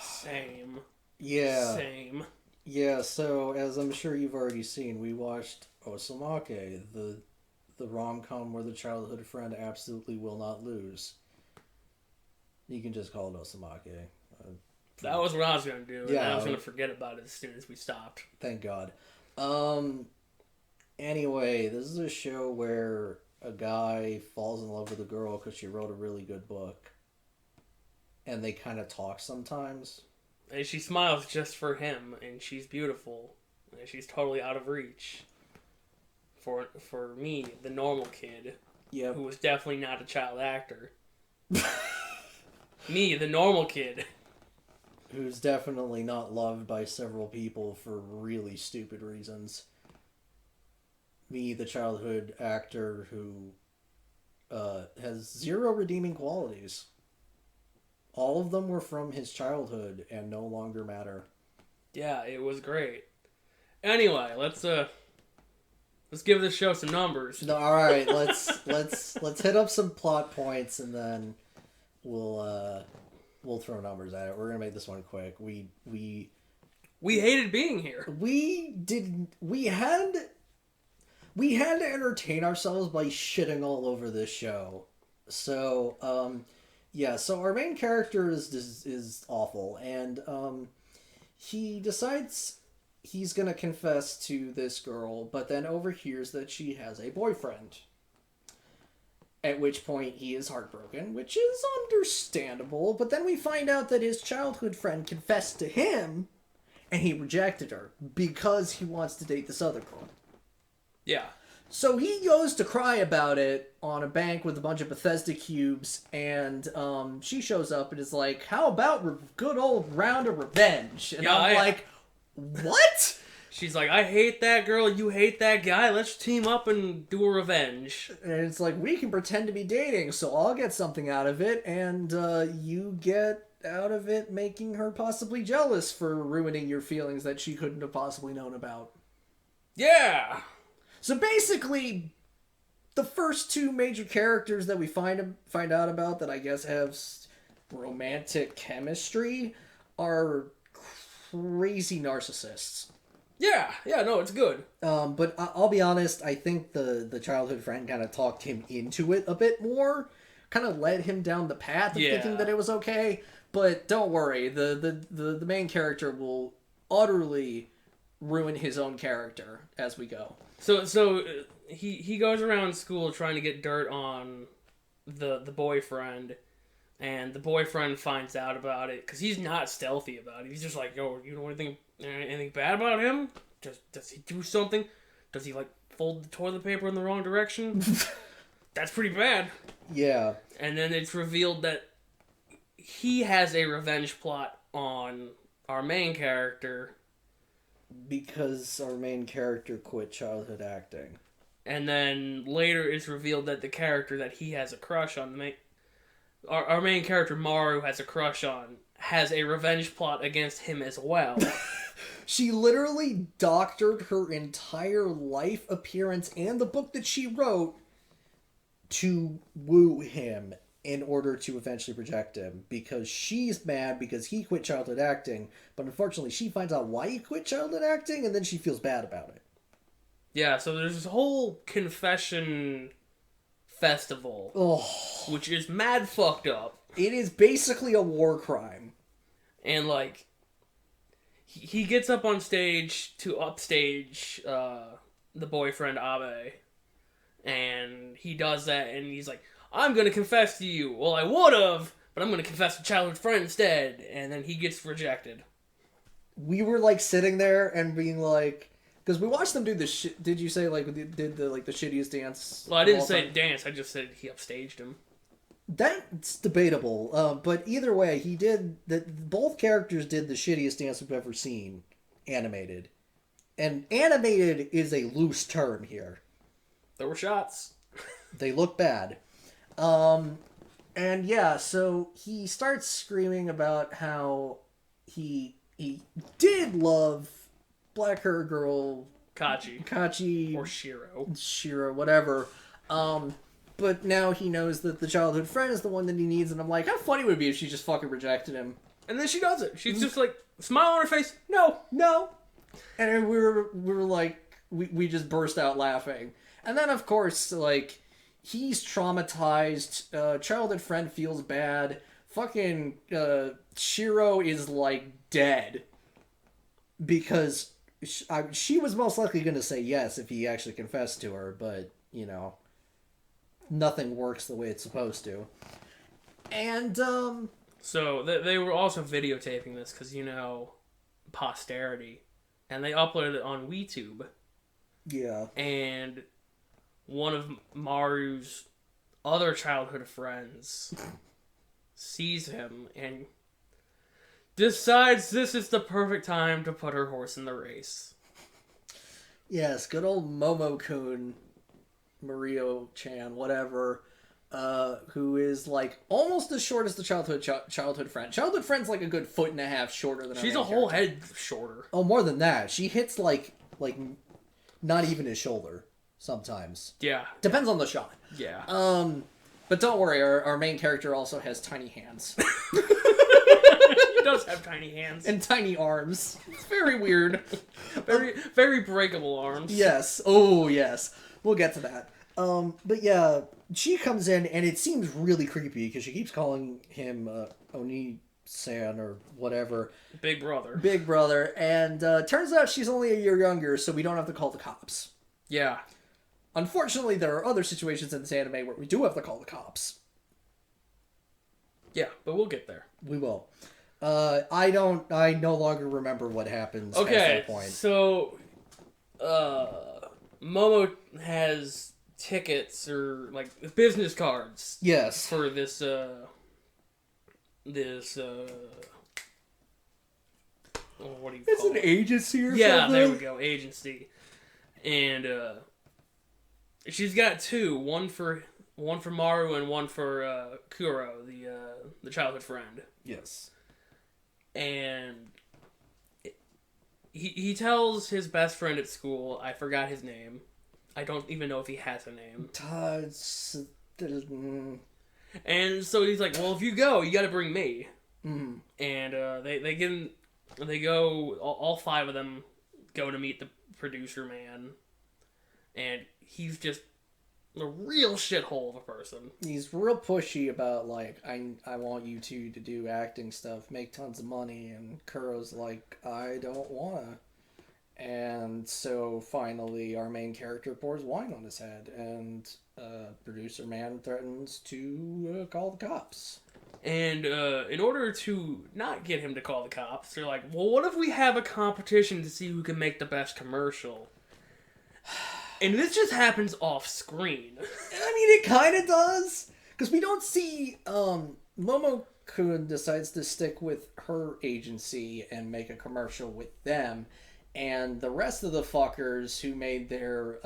Same. Yeah. Same. Yeah, so as I'm sure you've already seen, we watched Osamake, the rom-com where the childhood friend absolutely will not lose. You can just call it Osamake. That was what I was going to do, and Yeah. then I was going to forget about it as soon as we stopped. Thank God. Anyway, this is a show where a guy falls in love with a girl because she wrote a really good book. And they kind of talk sometimes. And she smiles just for him, and she's beautiful. And she's totally out of reach. For me, the normal kid, Yep. who was definitely not a child actor. Me, the normal kid. Who's definitely not loved by several people for really stupid reasons. Me, the childhood actor who has zero redeeming qualities. All of them were from his childhood and no longer matter. Yeah, it was great. Anyway, let's give this show some numbers. No, all right, let's hit up some plot points and then we'll throw numbers at it. We're gonna make this one quick. We hated being here. We had to entertain ourselves by shitting all over this show. So yeah, so our main character is awful, and he decides he's gonna confess to this girl, but then overhears that she has a boyfriend. At which point he is heartbroken, which is understandable, but then we find out that his childhood friend confessed to him, and he rejected her because he wants to date this other girl. Yeah. So he goes to cry about it on a bank with a bunch of Bethesda cubes, and she shows up and is like, how about good old round of revenge? And I'm like, what? She's like, I hate that girl, you hate that guy, let's team up and do a revenge. And it's like, we can pretend to be dating, so I'll get something out of it, and you get out of it making her possibly jealous for ruining your feelings that she couldn't have possibly known about. Yeah! So basically, the first two major characters that we find out about that I guess have romantic chemistry are crazy narcissists. Yeah, no, it's good. But I'll be honest, I think the childhood friend kind of talked him into it a bit more, kind of led him down the path of thinking that it was okay. But don't worry, the main character will utterly ruin his own character as we go. So he goes around school trying to get dirt on the boyfriend, and the boyfriend finds out about it because he's not stealthy about it. He's just like, yo, you know anything bad about him? Does he do something? Does he like fold the toilet paper in the wrong direction? That's pretty bad. Yeah. And then it's revealed that he has a revenge plot on our main character. Because our main character quit childhood acting. And then later it's revealed that the character that he has a crush on, our main character Maru has a crush on, has a revenge plot against him as well. She literally doctored her entire life appearance and the book that she wrote to woo him in order to eventually reject him, because she's mad because he quit childhood acting, but unfortunately she finds out why he quit childhood acting and then she feels bad about it. Yeah, so there's this whole confession festival, which is mad fucked up. It is basically a war crime. And like, he gets up on stage to upstage the boyfriend Abe, and he does that, and he's like, I'm going to confess to you. Well, I would have, but I'm going to confess to childhood friend instead. And then he gets rejected. We were like sitting there and being like, because we watched them do this. Did you say like did the shittiest dance? Well, I didn't say dance. I just said he upstaged him. That's debatable. But either way, he did that. Both characters did the shittiest dance we've ever seen animated, and animated is a loose term here. There were shots. They look bad. And yeah, so he starts screaming about how he did love black hair girl Kachi or Shiro, whatever. But now he knows that the childhood friend is the one that he needs, and I'm like, how funny would it be if she just fucking rejected him? And then she does it. She's just like, smile on her face. No. And we were like, we just burst out laughing. And then, of course, like, he's traumatized. Childhood friend feels bad. Fucking Shiro is, like, dead. Because she was most likely going to say yes if he actually confessed to her. But, you know, nothing works the way it's supposed to. And, So, they were also videotaping this because, you know, posterity. And they uploaded it on WeTube. Yeah. And one of Maru's other childhood friends sees him and decides this is the perfect time to put her horse in the race. Yes, good old Momo-kun, Mario-chan, whatever, who is, like, almost as short as the childhood friend. Childhood friend's, like, a good 1.5 feet shorter than her She's main a whole character. head shorter. Oh, more than that. She hits, like, not even his shoulder, sometimes. Yeah. Depends on the shot. Yeah. But don't worry, our main character also has tiny hands. He does have tiny hands. And tiny arms. It's very weird. Very breakable arms. Yes. Oh, yes. We'll get to that. But yeah, she comes in and it seems really creepy because she keeps calling him Oni-san or whatever. Big brother. Big brother. And turns out she's only a year younger, so we don't have to call the cops. Yeah. Unfortunately, there are other situations in this anime where we do have to call the cops. Yeah, but we'll get there. We will. I no longer remember what happens at that point. So, Momo has tickets or, like, business cards. Yes. For this, what do you It's call an it? agency or something? Yeah, there we go, agency. And, she's got two, one for Maru and one for, Kuro, the childhood friend. Yes. And he tells his best friend at school, I forgot his name. I don't even know if he has a name. And so he's like, well, if you go, you gotta bring me. Mm-hmm. And they go, all five of them go to meet the producer man. And he's just a real shithole of a person. He's real pushy about, like, I want you two to do acting stuff, make tons of money, and Kuro's like, I don't wanna. And so finally our main character pours wine on his head, and producer man threatens to call the cops. And in order to not get him to call the cops, they're like, well, what if we have a competition to see who can make the best commercial? And this just happens off screen. I mean, it kind of does. Because we don't see... Momo-kun decides to stick with her agency and make a commercial with them. And the rest of the fuckers who made their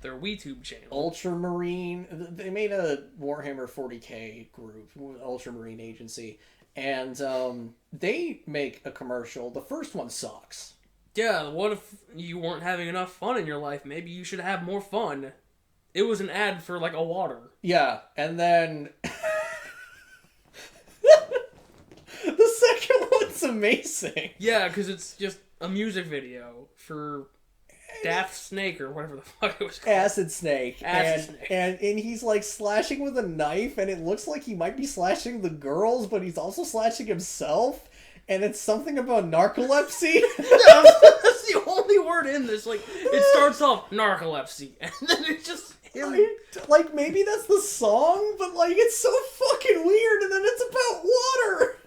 WeTube channel. Ultramarine... They made a Warhammer 40k group, Ultramarine agency. And they make a commercial. The first one sucks. Yeah, what if you weren't having enough fun in your life? Maybe you should have more fun. It was an ad for, like, a water. Yeah, and then... the second one's amazing. Yeah, because it's just a music video for Daft Snake or whatever the fuck it was called. Acid Snake. Snake. And he's, like, slashing with a knife, and it looks like he might be slashing the girls, but he's also slashing himself. And it's something about narcolepsy. That's the only word in this. Like, it starts off narcolepsy, and then it just him. Like, maybe that's the song, but, like, it's so fucking weird, and then it's about water.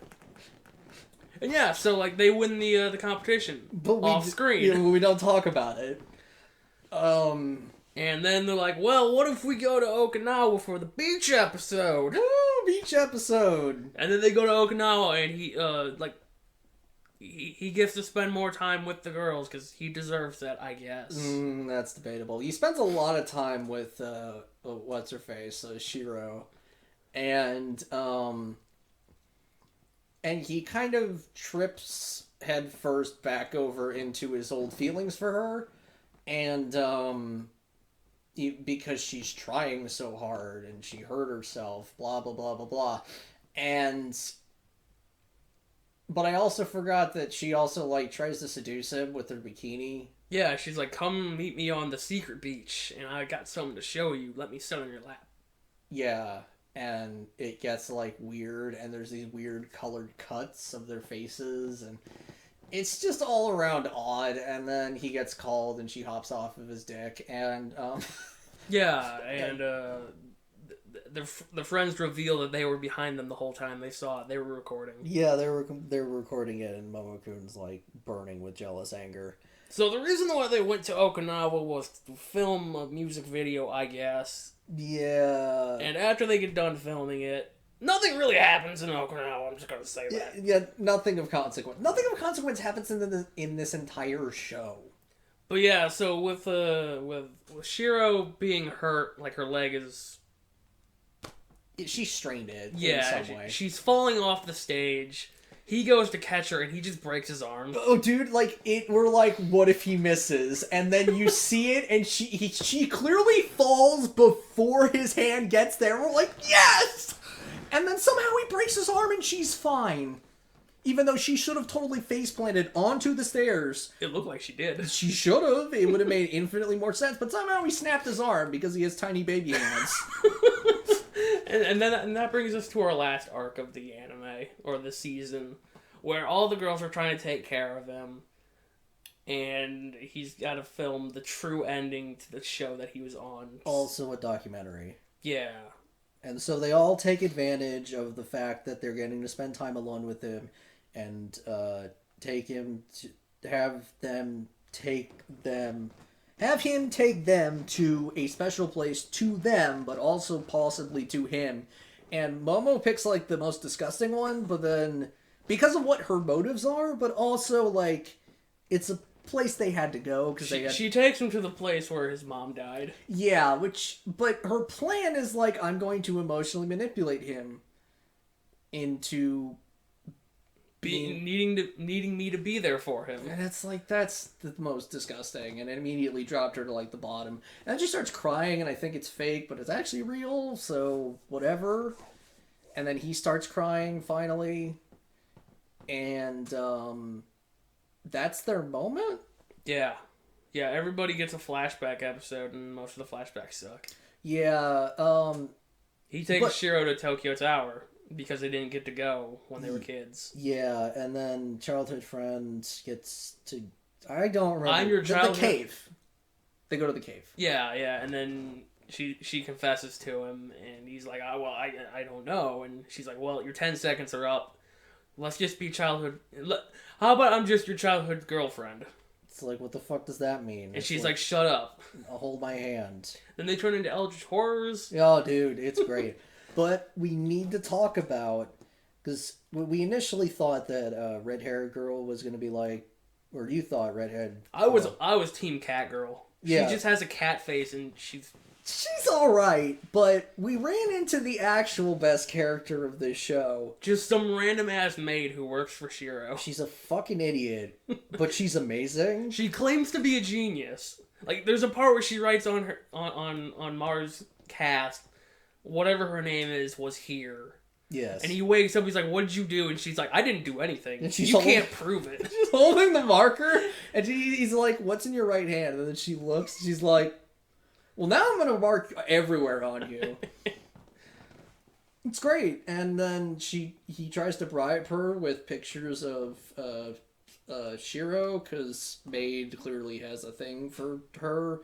And yeah, so, like, they win the competition off screen. Yeah, we don't talk about it. And then they're like, well, what if we go to Okinawa for the beach episode? Woo, beach episode. And then they go to Okinawa, and he gets to spend more time with the girls, because he deserves that, I guess. That's debatable. He spends a lot of time with, what's-her-face, Shiro. And he kind of trips head first back over into his old feelings for her. And, because she's trying so hard and she hurt herself, blah, blah, blah, blah, blah. But I also forgot that she also, like, tries to seduce him with her bikini. Yeah, she's like, come meet me on the secret beach, and I got something to show you. Let me sit on your lap. Yeah, and it gets, like, weird, and there's these weird colored cuts of their faces, and it's just all around odd, and then he gets called, and she hops off of his dick, and, Yeah, and, the friends reveal that they were behind them the whole time. They saw it. They were recording. Yeah, they were recording it, and Momo-kun's, like, burning with jealous anger. So the reason why they went to Okinawa was to film a music video, I guess. Yeah. And after they get done filming it, nothing really happens in Okinawa. I'm just gonna say that. Yeah, nothing of consequence. Nothing of consequence happens in this entire show. But yeah, so with Shiro being hurt, like her leg is... She strained it in some way. She's falling off the stage. He goes to catch her, and he just breaks his arm. Oh, dude, like, we're like, what if he misses? And then you see it, and she clearly falls before his hand gets there. We're like, yes! And then somehow he breaks his arm, and she's fine. Even though she should have totally face-planted onto the stairs. It looked like she did. She should have. It would have made infinitely more sense. But somehow he snapped his arm because he has tiny baby hands. And that brings us to our last arc of the anime, or the season, where all the girls are trying to take care of him, and he's got to film the true ending to the show that he was on. Also a documentary. Yeah. And so they all take advantage of the fact that they're getting to spend time alone with him, and have him take them to a special place to them, but also possibly to him. And Momo picks, like, the most disgusting one, but then, because of what her motives are, but also, like, it's a place they had to go, because she takes him to the place where his mom died. Yeah, but her plan is, like, I'm going to emotionally manipulate him into... needing me to be there for him. And it's like, that's the most disgusting. And it immediately dropped her to, like, the bottom. And then she starts crying, and I think it's fake, but it's actually real, so whatever. And then he starts crying, finally. And, that's their moment? Yeah. Yeah, everybody gets a flashback episode, and most of the flashbacks suck. Yeah, He takes Shiro to Tokyo Tower. Because they didn't get to go when they were kids. Yeah, and then childhood friend gets to... I don't remember. I'm your childhood... The cave. They go to the cave. Yeah, and then she confesses to him, and he's like, I don't know. And she's like, well, your 10 seconds are up. Let's just be childhood... How about I'm just your childhood girlfriend? It's like, what the fuck does that mean? And she's like, shut up. I'll hold my hand. Then they turn into eldritch horrors. Oh, dude, it's great. But we need to talk about, because we initially thought that red-haired girl was going to be like, or you thought redhead. I was team cat girl. Yeah. She just has a cat face, and she's all right. But we ran into the actual best character of this show. Just some random ass maid who works for Shiro. She's a fucking idiot, but she's amazing. She claims to be a genius. Like, there's a part where she writes on her on Mars cast, whatever her name is, was here. Yes. And he wakes up, he's like, what did you do? And she's like, I didn't do anything. And you can't prove it. She's holding the marker, and he's like, what's in your right hand? And then she looks, she's like, well, now I'm going to mark everywhere on you. It's great. And then he tries to bribe her with pictures of Shiro, because Maid clearly has a thing for her.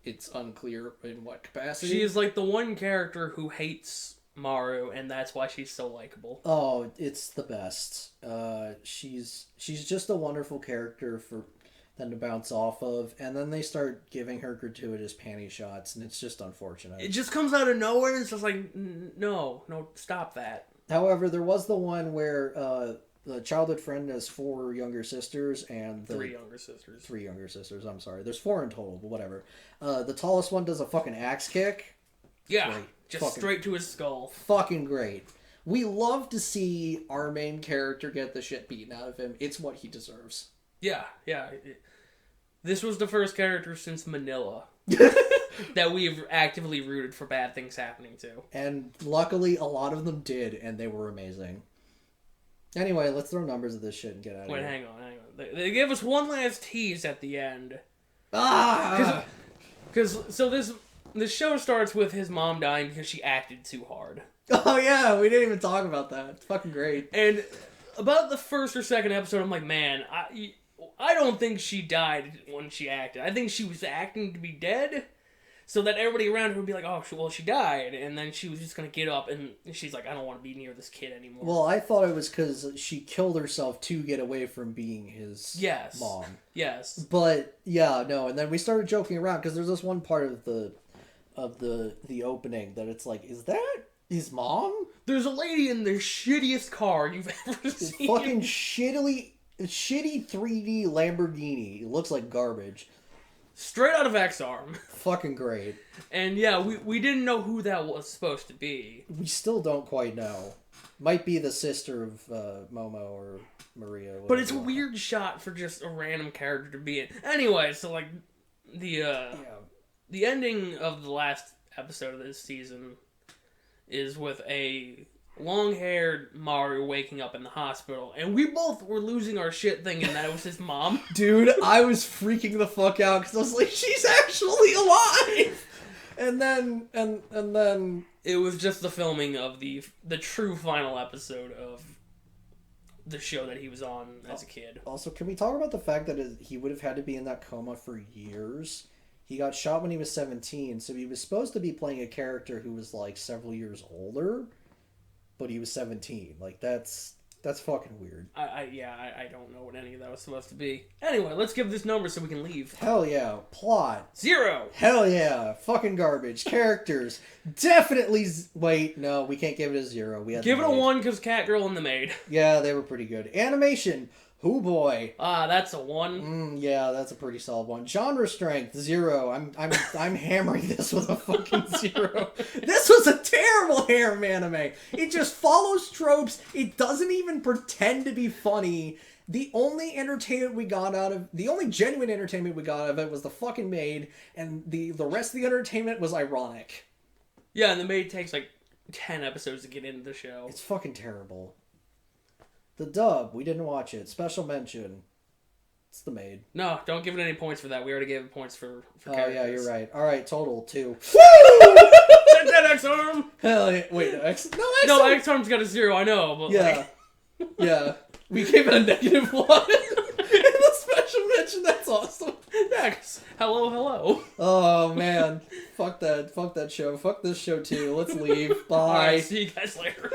It's unclear in what capacity. She is like the one character who hates Maru, and that's why she's so likable. Oh, it's the best. She's just a wonderful character for them to bounce off of, and then they start giving her gratuitous panty shots, and it's just unfortunate. It just comes out of nowhere, and it's just like, no, stop that. However, there was the one where the childhood friend has 4 younger sisters, and 3 younger sisters. 3 younger sisters, I'm sorry. There's 4 in total, but whatever. The tallest one does a fucking axe kick. Yeah, just straight to his skull. Fucking great. We love to see our main character get the shit beaten out of him. It's what he deserves. Yeah. This was the first character since Manila. that we've actively rooted for bad things happening to. And luckily, a lot of them did, and they were amazing. Anyway, let's throw numbers at this shit and get out of here. Wait, hang on. They gave us one last tease at the end. Ah! Because this show starts with his mom dying because she acted too hard. Oh yeah, we didn't even talk about that. It's fucking great. And about the first or second episode, I'm like, man, I don't think she died when she acted. I think she was acting to be dead, so that everybody around her would be like, oh, well, she died. And then she was just going to get up, and she's like, I don't want to be near this kid anymore. Well, I thought it was because she killed herself to get away from being his mom. Yes. But, yeah, no, and then we started joking around, because there's this one part of the opening that it's like, is that his mom? There's a lady in the shittiest car you've ever seen. Fucking shitty 3D Lamborghini. It looks like garbage. Straight out of X-Arm. Fucking great. And yeah, we didn't know who that was supposed to be. We still don't quite know. Might be the sister of Momo or Maria. But it's a weird shot for just a random character to be in. Anyway, so like the ending of the last episode of this season is with a long-haired Mario waking up in the hospital, and we both were losing our shit thinking that it was his mom. Dude, I was freaking the fuck out because I was like, she's actually alive! And then it was just the filming of the true final episode of the show that he was on as a kid. Also, can we talk about the fact that he would have had to be in that coma for years? He got shot when he was 17, so he was supposed to be playing a character who was like several years older, but he was 17. Like, that's fucking weird. I don't know what any of that was supposed to be. Anyway, let's give this number so we can leave. Hell yeah. Plot. 0. Hell yeah. Fucking garbage. Characters. Definitely. Wait, no, we can't give it a 0. We had give it a 1 because Catgirl and the Maid. Yeah, they were pretty good. Animation. Oh boy. That's a 1. Yeah, that's a pretty solid one. Genre strength 0. I'm hammering this with a fucking 0. This was a terrible harem anime. It just follows tropes. It doesn't even pretend to be funny. The only genuine entertainment we got out of it was the fucking maid, and the rest of the entertainment was ironic. Yeah, and the Maid takes like 10 episodes to get into the show. It's fucking terrible. The dub, we didn't watch it. Special mention. It's the Maid. No, don't give it any points for that. We already gave it points for characters. Oh, yeah, you're right. All right, total 2. Woo! Take that, X-Arm! Hell yeah. Wait, no, X-Arm. No, X-Arm's got a 0, I know. But yeah. Yeah. We gave it a -1. In the special mention, that's awesome. Yeah, hello. Oh, man. Fuck that show. Fuck this show, too. Let's leave. Bye. All right, see you guys later.